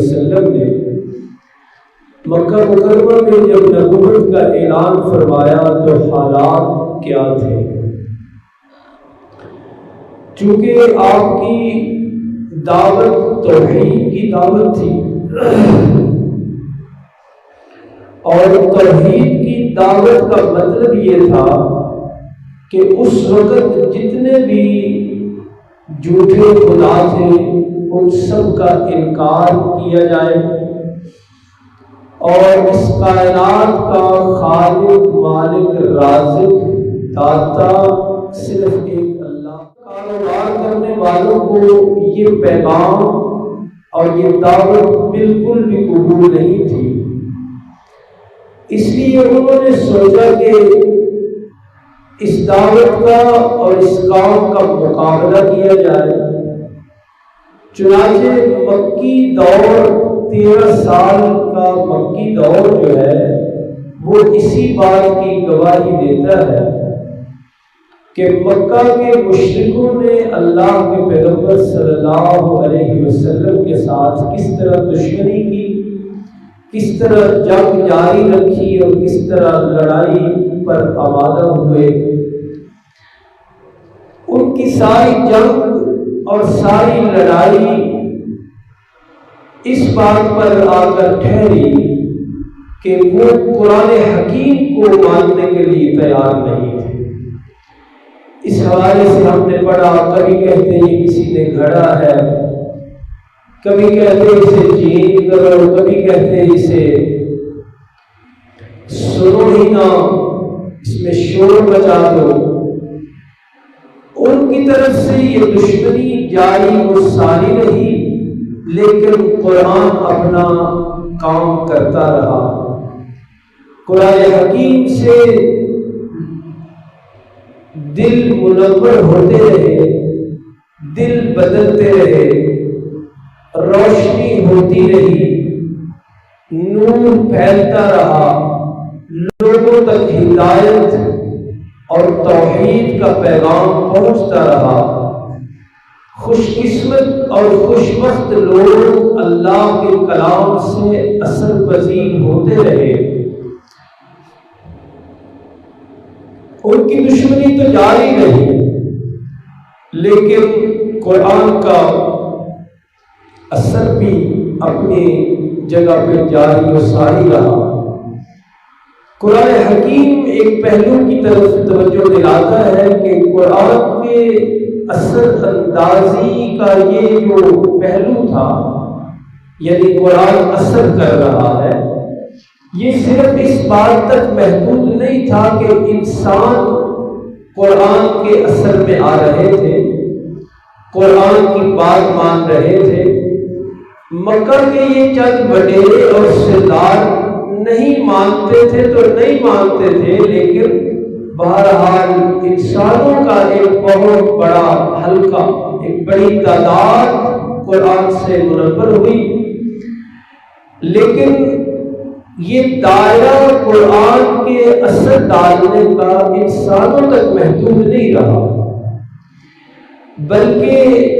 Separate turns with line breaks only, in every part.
وسلم نے مکہ مکرمہ میں جب نبوت کا اعلان فرمایا تو حالات کیا تھے؟ چونکہ آپ کی دعوت توحید کی دعوت تھی، اور توحید کی دعوت کا مطلب یہ تھا کہ اس وقت جتنے بھی جھوٹے خدا تھے ان سب کا انکار کیا جائے، اور اس کائنات کا خالق مالک رازق داتا صرف ایک اللہ۔ کاروبار کرنے والوں کو یہ پیغام اور یہ دعوت بالکل بھی قبول نہیں تھی، اس لیے انہوں نے سوچا کہ اس دعوت کا اور اس کام کا مقابلہ کیا جائے۔ چنانچہ مکی دور 13 سال کا مکی دور جو ہے وہ اسی بات کی گواہی دیتا ہے کہ مکہ کے مشرکوں نے اللہ کے پیغمبر صلی اللہ علیہ وسلم کے ساتھ کس طرح دشمنی کی، کس طرح جنگ جاری رکھی اور کس طرح لڑائی پر آمادہ ہوئے۔ ان کی ساری جنگ اور ساری لڑائی اس بات پر آ کر ٹھہری کہ وہ قرآن حکیم کو ماننے کے لیے تیار نہیں تھے۔ اس حوالے سے ہم نے پڑھا، کبھی کہتے یہ کسی نے گھڑا ہے، کبھی کہتے اسے چینج کرو، کبھی کہتے اسے سنو ہی نہ، اس میں شور بچا دو۔ ان کی طرف سے یہ دشمنی جاری و ساری رہی، لیکن قرآن اپنا کام کرتا رہا۔ قرآن حکیم سے دل منور ہوتے رہے، دل بدلتے رہے، روشنی ہوتی رہی، نور پھیلتا رہا، لوگوں تک ہدایت اور توحید کا پیغام پہنچتا رہا۔ خوش قسمت اور خوش بخت لوگ اللہ کے کلام سے اثر پذیر ہوتے رہے۔ ان کی دشمنی تو جاری رہی، لیکن قرآن کا اثر بھی اپنی جگہ پہ جاری و ساری رہا۔ قرآن حکیم ایک پہلو کی طرف توجہ دلاتا ہے کہ قرآن کے اثر اندازی کا یہ جو پہلو تھا، یعنی قرآن اثر کر رہا ہے، یہ صرف اس بات تک محدود نہیں تھا کہ انسان قرآن کے اثر میں آ رہے تھے، قرآن کی بات مان رہے تھے۔ مکہ کے یہ چند وڈیرے اور سردار نہیں مانتے تھے تو نہیں مانتے تھے، لیکن بہرحال انسانوں کا ایک بہت بڑا حلقہ، ایک بڑی تعداد قرآن سے منور ہوئی، لیکن یہ دائرہ قرآن کے اثر ڈالنے کا انسانوں تک محدود نہیں رہا، بلکہ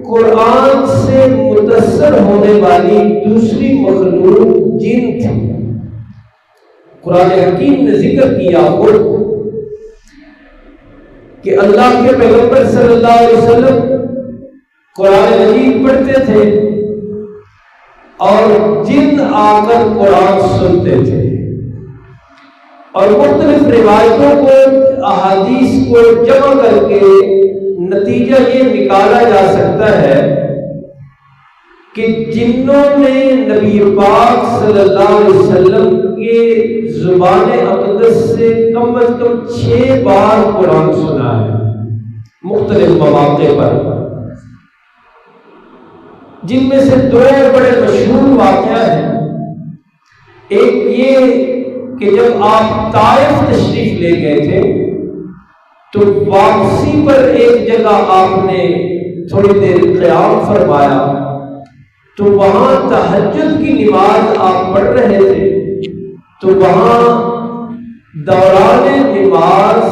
قرآن سے متاثر ہونے والی دوسری مخلوق جن تھی۔ قرآن حکیم نے ذکر کیا خود کہ اللہ کے پیغمبر صلی اللہ علیہ وسلم قرآن مجید پڑھتے تھے اور جن آ کر قرآن سنتے تھے، اور مختلف روایتوں کو، احادیث کو جمع کر کے نتیجہ یہ نکالا جا سکتا ہے کہ جنوں نے نبی پاک صلی اللہ علیہ وسلم کے زبان اقدس سے کم از کم 6 بار قرآن سنا ہے مختلف مواقع پر، جن میں سے 2 بڑے مشہور واقعہ ہیں۔ ایک یہ کہ جب آپ طائف تشریف لے گئے تھے تو واپسی پر ایک جگہ آپ نے تھوڑی دیر قیام فرمایا، تو وہاں تہجد کی نماز آپ پڑھ رہے تھے، تو وہاں دوران نماز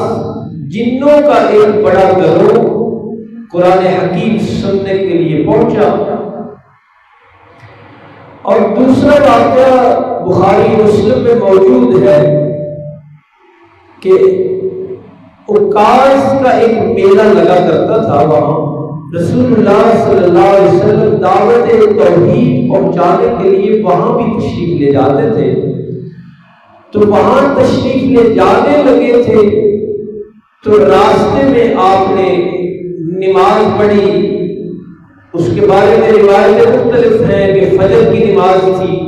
جنوں کا ایک بڑا گروہ قرآن حکیم سننے کے لیے پہنچا۔ اور دوسرا واقعہ بخاری مسلم میں موجود ہے کہ عکاظ کا ایک میلہ لگا کرتا تھا، وہاں رسول اللہ صلی اللہ علیہ وسلم دعوت توحید پہنچانے کے لیے وہاں بھی تشریف لے جاتے تھے۔ تو وہاں تشریف لے جانے لگے تھے تو راستے میں آپ نے نماز پڑھی۔ اس کے بارے میں روایتیں مختلف ہیں کہ فجر کی نماز تھی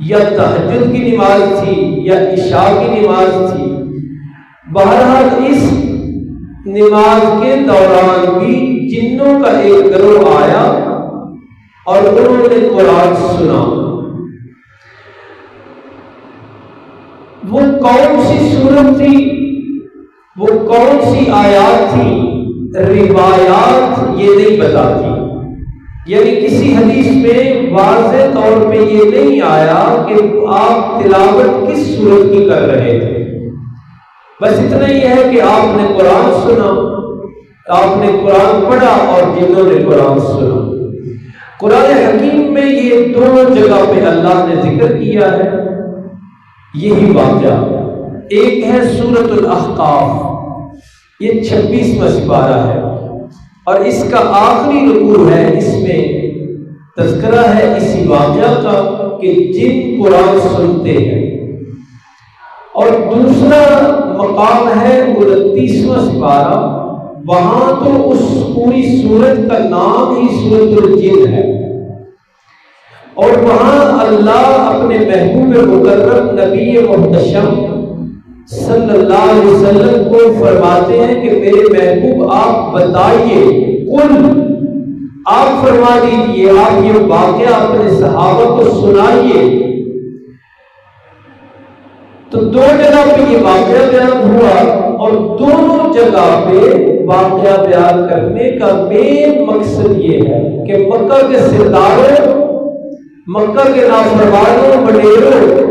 یا تہجد کی نماز تھی یا عشاء کی نماز تھی۔ بہرحال اس نماز کے دوران بھی جنوں کا ایک گروہ آیا اور انہوں نے قرآن سنا۔ وہ کون سی سورت تھی، وہ کون سی آیات تھی، روایات یہ نہیں بتاتی، یعنی کسی حدیث میں واضح طور پہ یہ نہیں آیا کہ آپ تلاوت کس سورت کی کر رہے تھے۔ بس اتنا ہی ہے کہ آپ نے قرآن سنا، آپ نے قرآن پڑھا اور جنوں نے قرآن سنا۔ قرآن حکیم میں یہ دو جگہ پہ اللہ نے ذکر کیا ہے یہی واقعہ۔ ایک ہے سورۃ الاحقاف، یہ 26واں سپارہ ہے اور اس کا آخری رکوع ہے، اس میں تذکرہ ہے اسی واقعہ کا کہ جن قرآن سنتے ہیں۔ اور دوسرا مقام ہے 29واں سپارہ، وہاں تو اس پوری سورت کا نام ہی سورۃ الجن ہے، اور وہاں اللہ اپنے محبوب مکرم نبی محتشم صلی اللہ علیہ وسلم کو فرماتے ہیں کہ میرے محبوب آپ بتائیے، قل آپ فرما دیجیے، آپ یہ واقعہ اپنے صحابہ کو سنائیے۔ تو دو جگہ پہ یہ واقعہ بیان ہوا اور دونوں جگہ پہ واقعہ بیان کرنے کا مین مقصد یہ ہے کہ مکہ کے سرداروں، مکہ کے نافرمانوں، وڈیروں،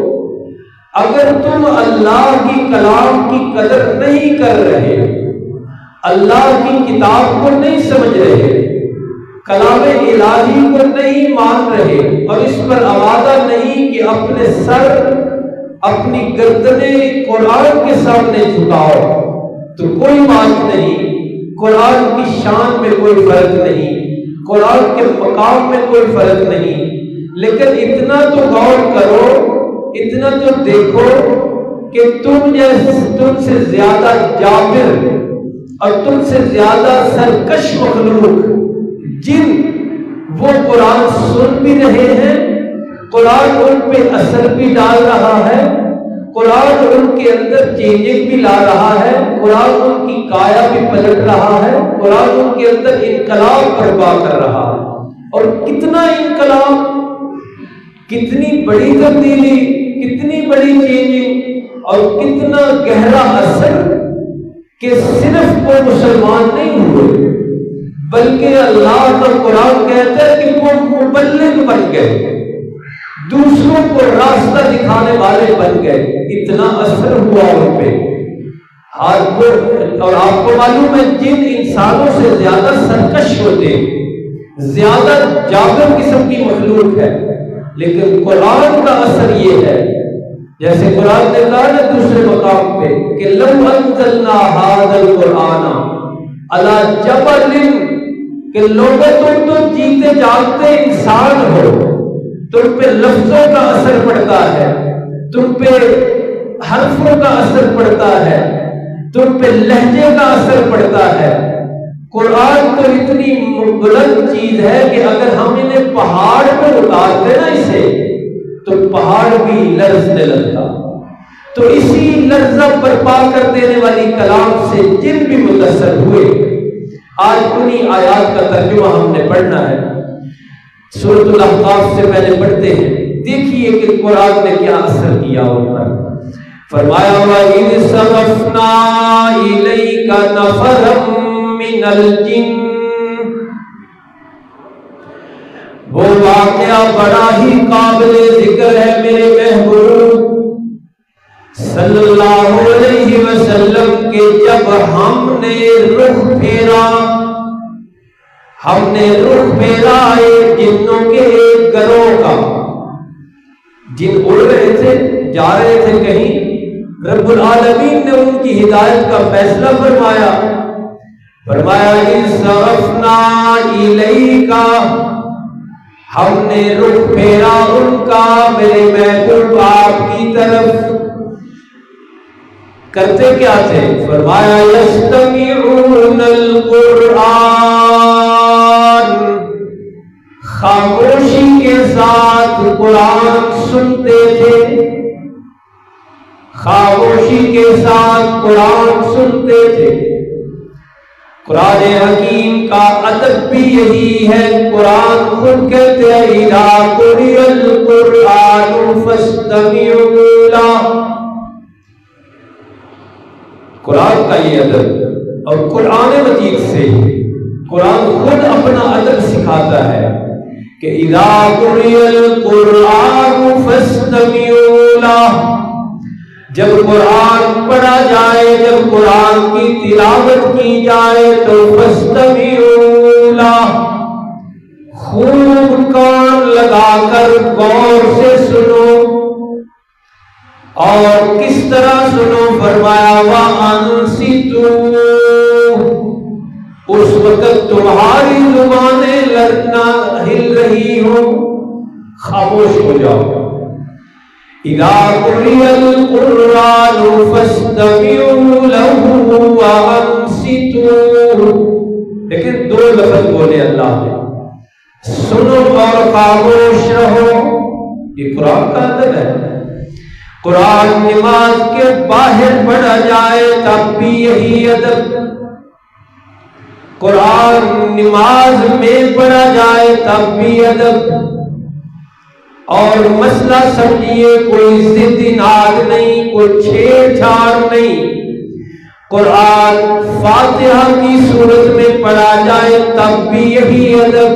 اگر تم اللہ کی کلام کی قدر نہیں کر رہے، اللہ کی کتاب کو نہیں سمجھ رہے، کلام الہی کو نہیں مان رہے اور اس پر آمادہ نہیں کہ اپنے سر، اپنی گردنیں قرآن کے سامنے جھکاؤ، تو کوئی بات نہیں، قرآن کی شان میں کوئی فرق نہیں، قرآن کے مقام میں کوئی فرق نہیں، لیکن اتنا تو غور کرو، اتنا تو دیکھو کہ تم سے زیادہ جابر اور تم سے زیادہ سرکش مخلوق جن وہ قرآن سن بھی رہے ہیں، قرآن ان پہ اثر بھی ڈال رہا ہے، قرآن ان کے اندر چینجنگ بھی لا رہا ہے، قرآن ان کی کایا بھی پلٹ رہا ہے، قرآن ان کے اندر انقلاب برپا کر رہا ہے۔ اور کتنا انقلاب، کتنی بڑی تبدیلی، کتنی بڑی چینجنگ اور کتنا گہرا اثر کہ صرف وہ مسلمان نہیں ہوئے بلکہ اللہ کا قرآن کہتا ہے کہ وہ مبلغ بن گئے، دوسروں کو راستہ دکھانے والے بن گئے، اتنا اثر ہوا ان پہ۔ اور آپ کو معلوم ہے جن انسانوں سے زیادہ سرکش ہوتے، زیادہ جابر قسم کی مخلوق ہے، لیکن قرآن کا اثر یہ ہے، جیسے قرآن نے کہا نا دوسرے مقام پہ کہ لو انزلنا ھذا القرآن علی جبل، کہ لوگوں تم تو جیتے جاگتے انسان ہو، تم پہ لفظوں کا اثر پڑتا ہے، تم پہ حرفوں کا اثر پڑتا ہے، تم پہ لہجے کا اثر پڑتا ہے۔ قرآن تو اتنی بلند چیز ہے کہ اگر ہم انہیں پہاڑ پر اتارتے نا اسے تو پہاڑ بھی لرزنے لگتا۔ تو اسی لرزہ برپا کر دینے والی کلام سے جن بھی متاثر ہوئے، آج انہی آیات کا ترجمہ ہم نے پڑھنا ہے۔ سورۃ الاحقاف سے پہلے پڑھتے ہیں، دیکھیے کہ قرآن نے کیا اثر کیا ان پر۔ فرمایا وَإِذْ صَرَفْنَا إِلَيْكَ نَفَرًا مِنَ الْجِنِّ، وہ واقعہ بڑا ہی قابل ذکر ہے میرے محبوب صلی اللہ علیہ وسلم کہ جب ہم نے رخ پھیرا ایک جنوں کے ایک گروہ کا، جن اڑ رہے تھے، جا رہے تھے کہیں، رب العالمین نے ان کی ہدایت کا فیصلہ فرمایا، فرمایا اِنْصَرَفْنَا إِلَيْكَ، ہم نے رخ پھیرا ان کا میرے محبوب آپ کی طرف۔ کرتے کیا تھے؟ فرمایا یستمعون القرآن، خاموشی کے ساتھ قرآن سنتے تھے، خاموشی کے ساتھ قرآن سنتے تھے۔ قرآن حکیم کا ادب بھی یہی ہے، قرآن خود کہتے ہیں اِذَا قُرِئَ الْقُرْآنُ فَاسْتَمِعُوا لَهُ، قرآن کا یہ ادب، اور قرآن مجید سے قرآن خود اپنا ادب سکھاتا ہے کہ اِذَا قُرِئَ الْقُرْآنُ فَاسْتَمِعُوا لَهُ، جب قرآن پڑھا جائے، جب قرآن کی تلاوت کی جائے تو فَاسْتَمِعُوا لَهُ، خوب کان لگا کر غور سے سنو، اور کس طرح سنو؟ فرمایا وَأَنصِتُوا، اس وقت تمہاری زبانیں لرزنا ہل رہی ہوں، خاموش ہو جاؤ۔ اِذَا قُرِئَ الْقُرْآنُ فَاسْتَمِعُوا لَهُ وَأَنصِتُوا، لیکن دو لفظ بولے اللہ نے، سنو اور خاموش رہو، یہ قرآن کا ادب ہے۔ قرآن نماز کے باہر پڑھا جائے تب بھی یہی ادب، قرآن نماز میں پڑھا جائے تب بھی ادب۔ اور مسئلہ سمجھیے، کوئی ضد اناد نہیں، کوئی چھیڑ چھاڑ نہیں، قرآن فاتحہ کی صورت میں پڑھا جائے تب بھی یہی ادب،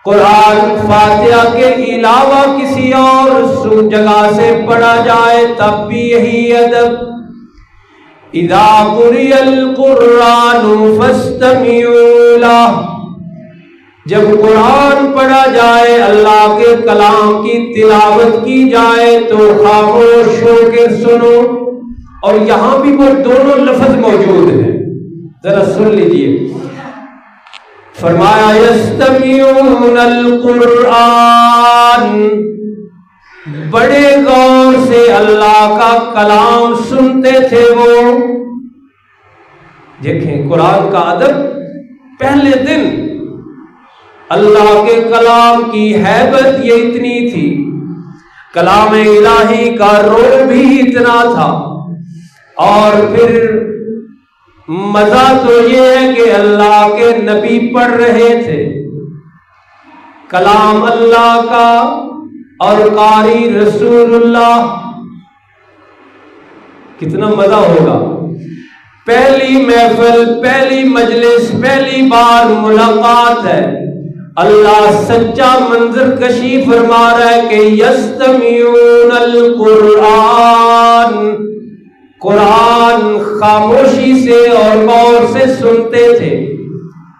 قرآن فاتحہ کے علاوہ کسی اور جگہ سے پڑھا جائے تب بھی یہی ادب۔ اِذَا قُرِئَ الْقُرْآنُ فَاسْتَمِعُوا لَهُ، جب قرآن پڑھا جائے، اللہ کے کلام کی تلاوت کی جائے تو خاموش ہو کے سنو۔ اور یہاں بھی وہ دونوں لفظ موجود ہیں، ذرا سن لیجئے۔ فرمایا یستمعون القرآن، بڑے غور سے اللہ کا کلام سنتے تھے وہ۔ دیکھیں قرآن کا ادب، پہلے دن اللہ کے کلام کی ہیبت یہ اتنی تھی، کلام الہی کا روح بھی اتنا تھا، اور پھر مزہ تو یہ ہے کہ اللہ کے نبی پڑھ رہے تھے کلام اللہ کا، اور قاری رسول اللہ، کتنا مزہ ہوگا۔ پہلی محفل، پہلی مجلس، پہلی بار ملاقات ہے، اللہ سچا منظر کشی فرما رہا ہے کہ یستمعون القرآن، قرآن خاموشی سے اور غور سے سنتے تھے،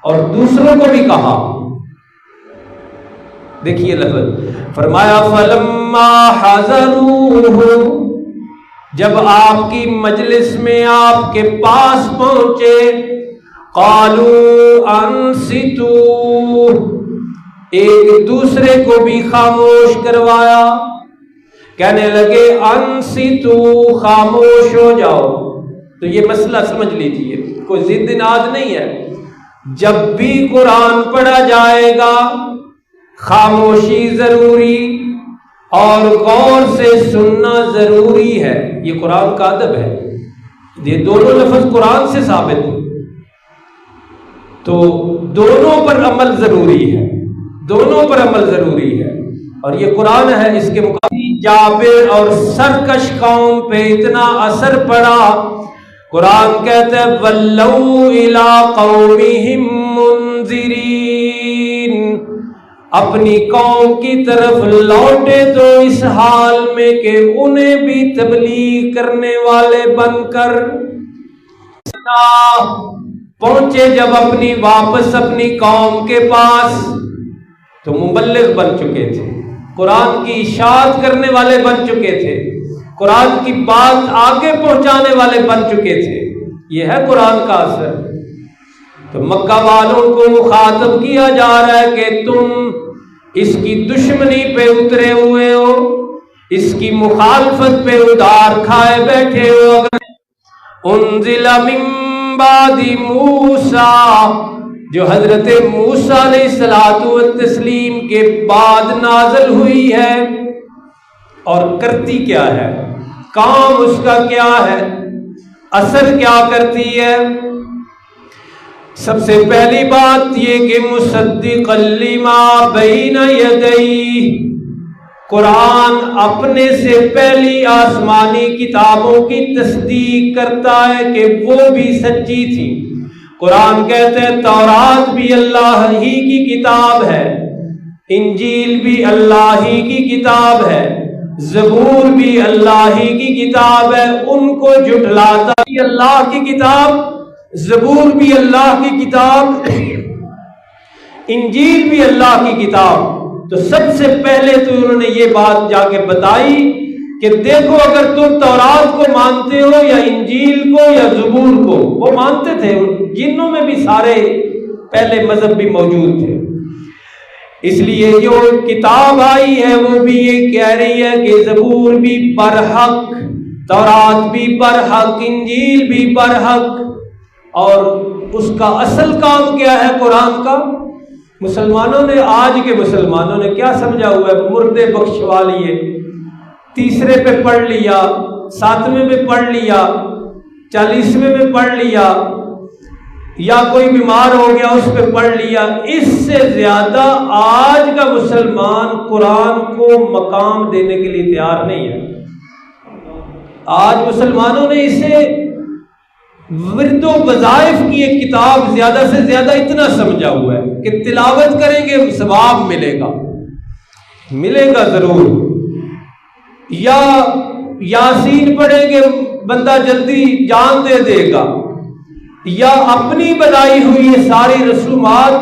اور دوسروں کو بھی کہا۔ دیکھیے لفظ، فرمایا فَلَمَّا حَضَرُوهُ، جب آپ کی مجلس میں آپ کے پاس پہنچے، قَالُوا أَنصِتُوا، ایک دوسرے کو بھی خاموش کروایا، کہنے لگے انصتوا، خاموش ہو جاؤ۔ تو یہ مسئلہ سمجھ لیجئے، کوئی ضد اناد نہیں ہے، جب بھی قرآن پڑھا جائے گا خاموشی ضروری اور غور سے سننا ضروری ہے، یہ قرآن کا ادب ہے۔ یہ دونوں لفظ قرآن سے ثابت ہے، تو دونوں پر عمل ضروری ہے، دونوں پر عمل ضروری ہے، اور یہ قرآن ہے۔ اس کے مقابل جابر اور سرکش قوم پہ اتنا اثر پڑا، قرآن کہتا ہے وَلَّوْا إِلَىٰ قَوْمِهِمْ مُنذِرِينَ، اپنی قوم کی طرف لوٹے تو اس حال میں کہ انہیں بھی تبلیغ کرنے والے بن کر پہنچے، جب واپس اپنی قوم کے پاس تو مبلغ بن چکے تھے۔ قرآن کی اشاعت کرنے والے بن چکے تھے، قرآن کی بات آگے پہنچانے والے بن چکے تھے۔ یہ ہے قرآن کا اثر۔ تو مکہ والوں کو مخاطب کیا جا رہا ہے کہ تم اس کی دشمنی پہ اترے ہوئے ہو، اس کی مخالفت پہ ادار کھائے بیٹھے ہو۔ اگر انزل من بعد موسیٰ، جو حضرت موسیٰ علیہ الصلوۃ والتسلیم کے بعد نازل ہوئی ہے، اور کرتی کیا ہے، کام اس کا کیا ہے، اثر کیا کرتی ہے؟ سب سے پہلی بات یہ کہ مصدقا لما بین یدیہ، قرآن اپنے سے پہلی آسمانی کتابوں کی تصدیق کرتا ہے کہ وہ بھی سچی تھی۔ قرآن کہتے ہیں تورات بھی اللہ ہی کی کتاب ہے، انجیل بھی اللہ ہی کی کتاب ہے، زبور بھی اللہ ہی کی کتاب ہے۔ ان کو جھٹلاتا بھی اللہ کی کتاب، زبور بھی اللہ کی کتاب، انجیل بھی اللہ کی کتاب۔ تو سب سے پہلے تو انہوں نے یہ بات جا کے بتائی کہ دیکھو اگر تم تورات کو مانتے ہو یا انجیل کو یا زبور کو، وہ مانتے تھے، جنوں میں بھی سارے پہلے مذہب بھی موجود تھے، اس لیے جو کتاب آئی ہے وہ بھی یہ کہہ رہی ہے کہ زبور بھی برحق، تورات بھی برحق، انجیل بھی برحق۔ اور اس کا اصل کام کیا ہے قرآن کا؟ مسلمانوں نے، آج کے مسلمانوں نے کیا سمجھا ہوا ہے؟ مردے بخشوا لیے، تیسرے پہ پڑھ لیا، 7ویں میں پڑھ لیا، 40ویں میں پڑھ لیا، یا کوئی بیمار ہو گیا اس پہ پڑھ لیا۔ اس سے زیادہ آج کا مسلمان قرآن کو مقام دینے کے لیے تیار نہیں ہے۔ آج مسلمانوں نے اسے ورد و وظائف کی ایک کتاب زیادہ سے زیادہ اتنا سمجھا ہوا ہے کہ تلاوت کریں گے ثواب ملے گا، ملے گا ضرور، یا یاسین پڑھیں گے بندہ جلدی جان دے دے گا، یا اپنی بنائی ہوئی یہ ساری رسومات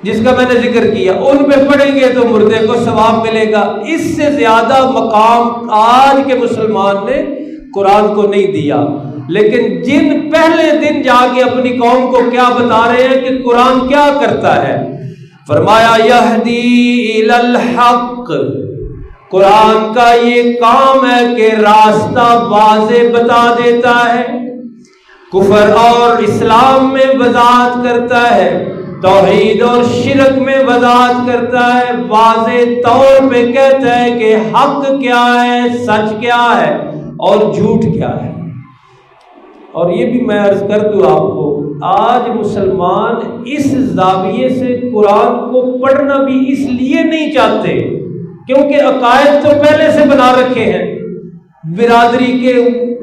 جس کا میں نے ذکر کیا ان پہ پڑھیں گے تو مردے کو ثواب ملے گا۔ اس سے زیادہ مقام آج کے مسلمان نے قرآن کو نہیں دیا۔ لیکن جن پہلے دن جا کے اپنی قوم کو کیا بتا رہے ہیں کہ قرآن کیا کرتا ہے، فرمایا یہدی الی الحق، قرآن کا یہ کام ہے کہ راستہ واضح بتا دیتا ہے، کفر اور اسلام میں وضاحت کرتا ہے، توحید اور شرک میں وضاحت کرتا ہے، واضح طور پہ کہتا ہے کہ حق کیا ہے، سچ کیا ہے اور جھوٹ کیا ہے۔ اور یہ بھی میں عرض کر دوں آپ کو، آج مسلمان اس زاویے سے قرآن کو پڑھنا بھی اس لیے نہیں چاہتے کیونکہ عقائد تو پہلے سے بنا رکھے ہیں، برادری کے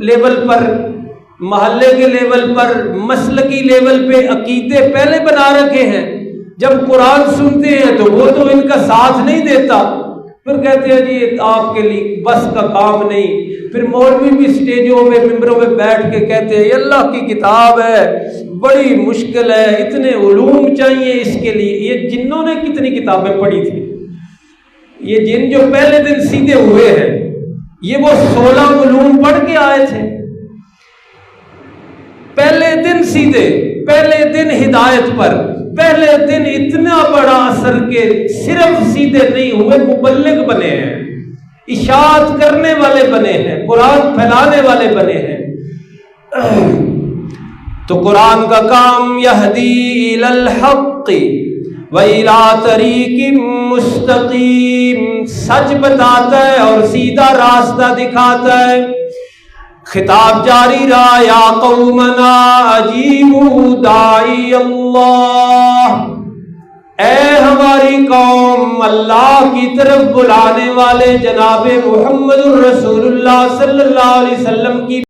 لیول پر، محلے کے لیول پر، مسلکی لیول پہ عقیدے پہلے بنا رکھے ہیں۔ جب قرآن سنتے ہیں تو وہ تو ان کا ساتھ نہیں دیتا، پھر کہتے ہیں جی آپ کے لیے بس کا کام نہیں۔ پھر مولوی بھی سٹیجوں میں ممبروں میں بیٹھ کے کہتے ہیں یہ اللہ کی کتاب ہے، بڑی مشکل ہے، اتنے علوم چاہیے اس کے لیے۔ یہ جنوں نے کتنی کتابیں پڑھی تھی؟ یہ جن جو پہلے دن سیدھے ہوئے ہیں، یہ وہ 16 علوم پڑھ کے آئے تھے، پہلے دن سیدھے، پہلے دن ہدایت پر، پہلے دن اتنا بڑا اثر کہ صرف سیدھے نہیں ہوئے، مبلغ بنے ہیں، اشاعت کرنے والے بنے ہیں، قرآن پھیلانے والے بنے ہیں۔ تو قرآن کا کام یہدی الی الحق وَإِلَىٰ طَرِیقٍ مُسْتَقِیمٍ، سچ بتاتا ہے اور سیدھا راستہ دکھاتا ہے۔ خطاب جاری رہا، یا قومنا اجیبوا داعی اللہ، اے ہماری قوم، اللہ کی طرف بلانے والے جناب محمد الرسول اللہ صلی اللہ علیہ وسلم کی